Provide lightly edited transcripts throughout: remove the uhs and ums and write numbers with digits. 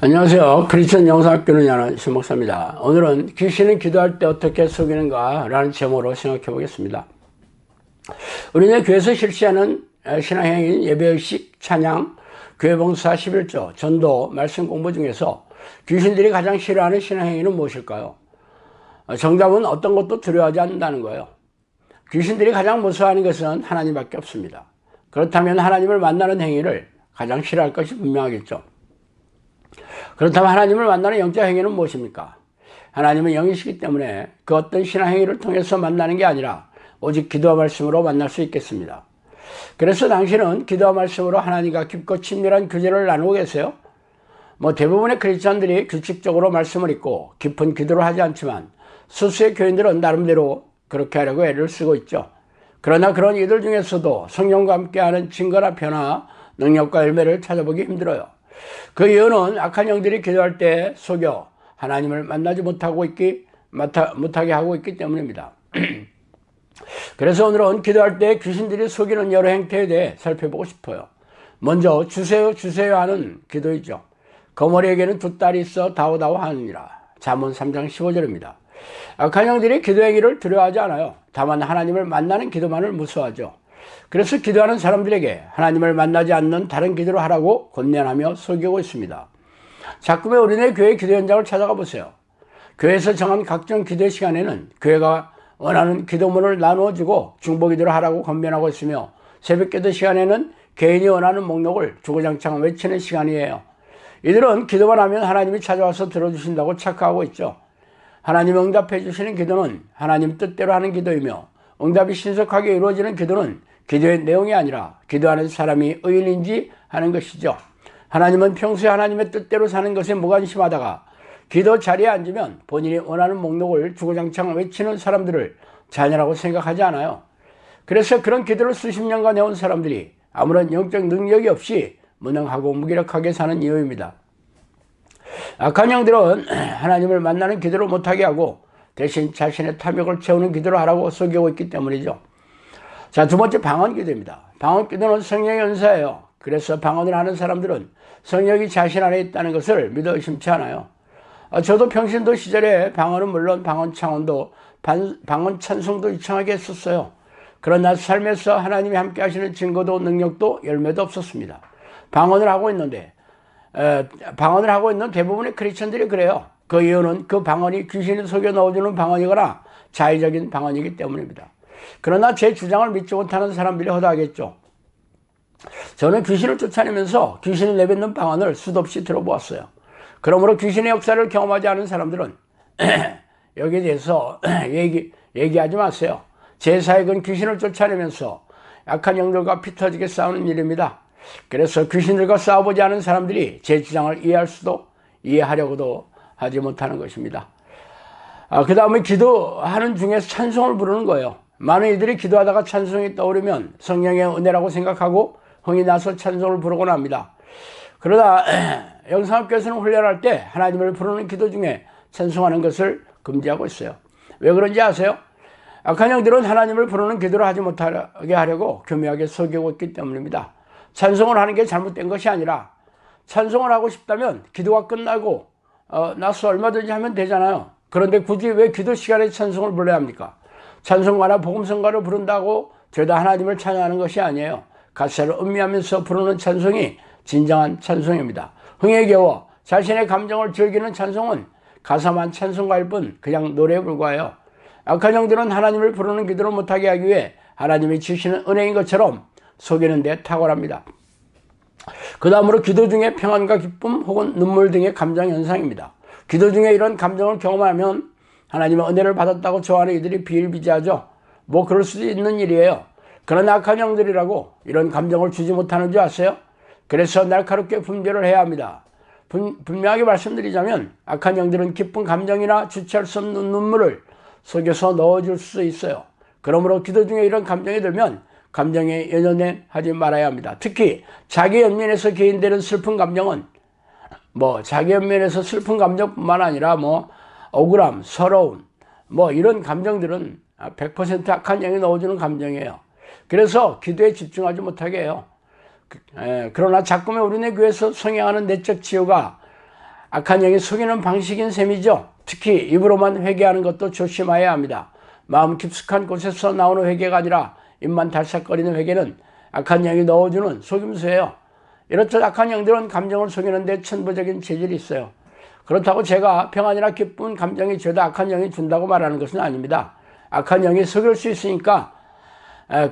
안녕하세요. 크리스천 영상학교를 여는 신목사입니다. 오늘은 귀신은 기도할 때 어떻게 속이는가 라는 제목으로 생각해 보겠습니다. 우리네 교회에서 실시하는 신앙행위인 예배의식, 찬양, 교회봉사 11조, 전도, 말씀 공부 중에서 귀신들이 가장 싫어하는 신앙행위는 무엇일까요? 정답은 어떤 것도 두려워하지 않는다는 거예요. 귀신들이 가장 무서워하는 것은 하나님밖에 없습니다. 그렇다면 하나님을 만나는 행위를 가장 싫어할 것이 분명하겠죠. 그렇다면 하나님을 만나는 영적 행위는 무엇입니까? 하나님은 영이시기 때문에 그 어떤 신앙 행위를 통해서 만나는 게 아니라 오직 기도와 말씀으로 만날 수 있겠습니다. 그래서 당신은 기도와 말씀으로 하나님과 깊고 친밀한 교제를 나누고 계세요? 대부분의 크리스천들이 규칙적으로 말씀을 읽고 깊은 기도를 하지 않지만 소수의 교인들은 나름대로 그렇게 하려고 애를 쓰고 있죠. 그러나 그런 이들 중에서도 성령과 함께하는 증거나 변화, 능력과 열매를 찾아보기 힘들어요. 그 이유는 악한 영들이 기도할 때 속여 하나님을 만나지 못하게 하고 있기 때문입니다. 그래서 오늘은 기도할 때 귀신들이 속이는 여러 행태에 대해 살펴보고 싶어요. 먼저 주세요 주세요 하는 기도이죠. 거머리에게는 두 딸이 있어 다오다오 하느니라. 잠언 3장 15절입니다. 악한 영들이 기도 행위를 두려워하지 않아요. 다만 하나님을 만나는 기도만을 무서워하죠. 그래서 기도하는 사람들에게 하나님을 만나지 않는 다른 기도를 하라고 권면하며 속이고 있습니다. 자꾸만 우리네 교회 기도 현장을 찾아가 보세요. 교회에서 정한 각종 기도 시간에는 교회가 원하는 기도문을 나누어주고 중보기도를 하라고 권면하고 있으며 새벽기도 시간에는 개인이 원하는 목록을 주구장창 외치는 시간이에요. 이들은 기도만 하면 하나님이 찾아와서 들어주신다고 착각하고 있죠. 하나님 응답해 주시는 기도는 하나님 뜻대로 하는 기도이며 응답이 신속하게 이루어지는 기도는 기도의 내용이 아니라 기도하는 사람이 의인인지 하는 것이죠. 하나님은 평소에 하나님의 뜻대로 사는 것에 무관심하다가 기도 자리에 앉으면 본인이 원하는 목록을 주구장창 외치는 사람들을 자녀라고 생각하지 않아요. 그래서 그런 기도를 수십 년간 해온 사람들이 아무런 영적 능력이 없이 무능하고 무기력하게 사는 이유입니다. 악한 영들은 하나님을 만나는 기도를 못하게 하고 대신 자신의 탐욕을 채우는 기도를 하라고 속이고 있기 때문이죠. 자, 두 번째 방언기도입니다. 방언기도는 성령의 은사예요. 그래서 방언을 하는 사람들은 성령이 자신 안에 있다는 것을 믿어 의심치 않아요. 저도 평신도 시절에 방언은 물론 방언 창언도 방언 찬송도 유창하게 했었어요. 그러나 삶에서 하나님이 함께 하시는 증거도 능력도 열매도 없었습니다. 방언을 하고 있는 대부분의 크리스천들이 그래요. 그 이유는 그 방언이 귀신을 속여 넣어주는 방언이거나 자의적인 방언이기 때문입니다. 그러나 제 주장을 믿지 못하는 사람들이 허다하겠죠. 저는 귀신을 쫓아내면서 귀신이 내뱉는 방언을 수도 없이 들어보았어요. 그러므로 귀신의 역사를 경험하지 않은 사람들은 여기에 대해서 얘기하지 마세요. 제 사역은 귀신을 쫓아내면서 약한 영들과 피 터지게 싸우는 일입니다. 그래서 귀신들과 싸워보지 않은 사람들이 제 주장을 이해하려고도 하지 못하는 것입니다. 그 다음에 기도하는 중에 찬송을 부르는 거예요. 많은 이들이 기도하다가 찬송이 떠오르면 성령의 은혜라고 생각하고 흥이 나서 찬송을 부르곤 합니다. 그러나 영상학교에서는 훈련할 때 하나님을 부르는 기도 중에 찬송하는 것을 금지하고 있어요. 왜 그런지 아세요? 악한 영들은 하나님을 부르는 기도를 하지 못하게 하려고 교묘하게 속이고 있기 때문입니다. 찬송을 하는 게 잘못된 것이 아니라 찬송을 하고 싶다면 기도가 끝나고 나서 얼마든지 하면 되잖아요. 그런데 굳이 왜 기도 시간에 찬송을 불러야 합니까? 찬송가나 복음성가를 부른다고 죄다 하나님을 찬양하는 것이 아니에요. 가사를 음미하면서 부르는 찬송이 진정한 찬송입니다. 흥에 겨워 자신의 감정을 즐기는 찬송은 가사만 찬송가일 뿐 그냥 노래에 불과해요. 악한 영들은 하나님을 부르는 기도를 못하게 하기 위해 하나님이 주시는 은혜인 것처럼 속이는 데 탁월합니다. 그 다음으로 기도 중에 평안과 기쁨 혹은 눈물 등의 감정 현상입니다. 기도 중에 이런 감정을 경험하면 하나님의 은혜를 받았다고 좋아하는 이들이 비일비재하죠. 뭐 그럴 수도 있는 일이에요. 그러나 악한 영들이라고 이런 감정을 주지 못하는 줄 아세요? 그래서 날카롭게 분별을 해야 합니다. 분명하게 말씀드리자면 악한 영들은 기쁜 감정이나 주체할 수 없는 눈물을 속여서 넣어줄 수 있어요. 그러므로 기도 중에 이런 감정이 들면 감정에 연연하지 말아야 합니다. 특히 자기 연민에서 개인되는 슬픈 감정은 자기 연민에서 슬픈 감정뿐만 아니라 억울함, 서러움 이런 감정들은 100% 악한 영이 넣어주는 감정이에요. 그래서 기도에 집중하지 못하게 해요. 그러나 자꾸만 우리네 교회에서 성행하는 내적 치유가 악한 영이 속이는 방식인 셈이죠. 특히 입으로만 회개하는 것도 조심해야 합니다. 마음 깊숙한 곳에서 나오는 회개가 아니라 입만 달싹거리는 회개는 악한 영이 넣어주는 속임수예요. 이렇듯 악한 영들은 감정을 속이는 데 천부적인 체질이 있어요. 그렇다고 제가 평안이나 기쁜 감정이 죄다 악한 영이 준다고 말하는 것은 아닙니다. 악한 영이 속일 수 있으니까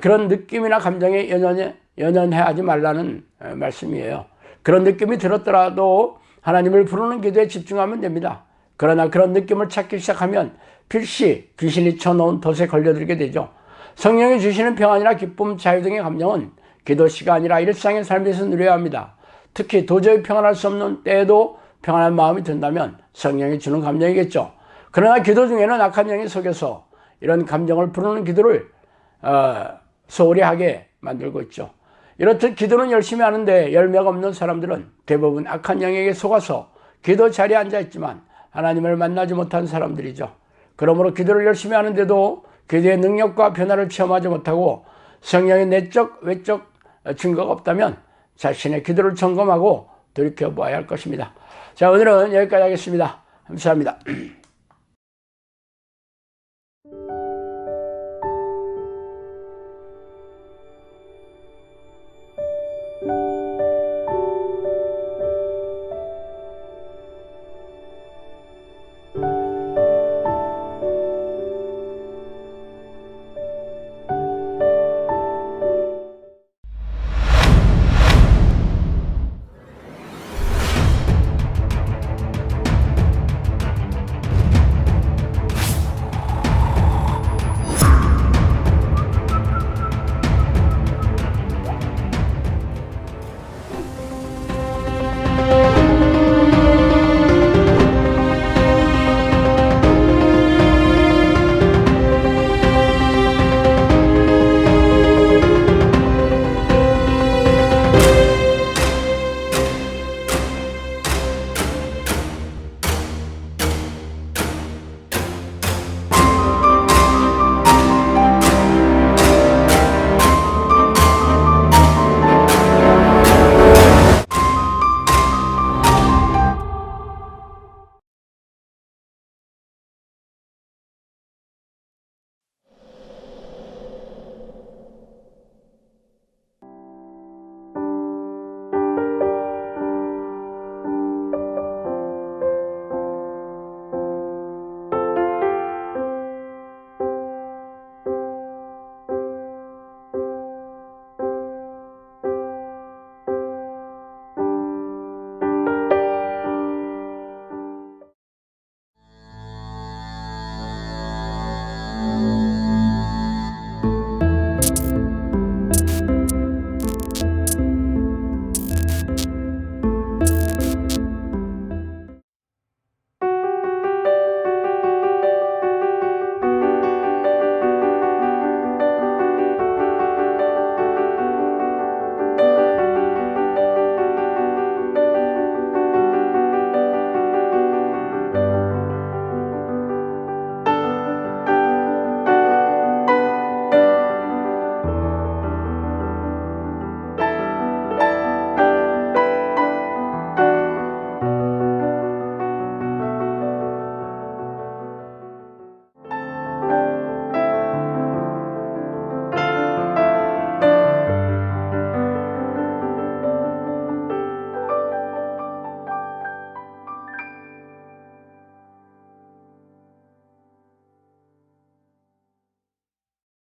그런 느낌이나 감정에 연연해하지 말라는 말씀이에요. 그런 느낌이 들었더라도 하나님을 부르는 기도에 집중하면 됩니다. 그러나 그런 느낌을 찾기 시작하면 필시 귀신이 쳐놓은 덫에 걸려들게 되죠. 성령이 주시는 평안이나 기쁨, 자유 등의 감정은 기도 시간이라 일상의 삶에서 누려야 합니다. 특히 도저히 평안할 수 없는 때에도 평안한 마음이 든다면 성령이 주는 감정이겠죠. 그러나 기도 중에는 악한 영이 속여서 이런 감정을 부르는 기도를 소홀히 하게 만들고 있죠. 이렇듯 기도는 열심히 하는데 열매가 없는 사람들은 대부분 악한 영에게 속아서 기도 자리에 앉아있지만 하나님을 만나지 못한 사람들이죠. 그러므로 기도를 열심히 하는데도 기도의 능력과 변화를 체험하지 못하고 성령의 내적, 외적 증거가 없다면 자신의 기도를 점검하고 돌이켜보아야 할 것입니다. 자, 오늘은 여기까지 하겠습니다. 감사합니다.